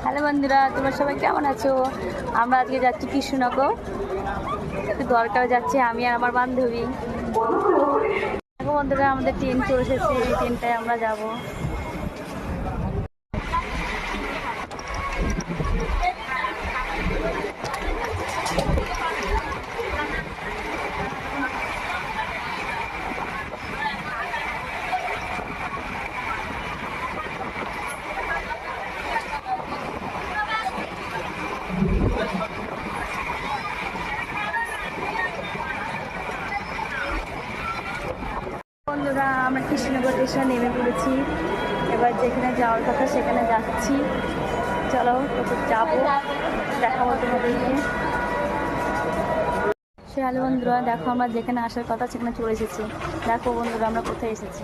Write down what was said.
Hello বন্ধুরা, তোমরা সবাই কেমন আছো? আমরা আজকে যাচ্ছি কৃষ্ণনগর, একটু দরকারে যাচ্ছি আমি আর আমার বান্ধবী। দেখো বন্ধুরা, আমাদের ট্রেন চলে এসেছে, এই ট্রেনটায় আমরা যাব। বন্ধুরা, আমরা কৃষ্ণনগর স্টেশনে নেমে পড়েছি। এবার যেখানে যাওয়ার কথা সেখানে যাচ্ছি। চলো কোথাও যাবো, দেখাবো তোমাদেরকে। হ্যালো বন্ধুরা, দেখো আমরা যেখানে আসার কথা সেখানে চলে এসেছি। দেখো বন্ধুরা, আমরা কোথায় এসেছি।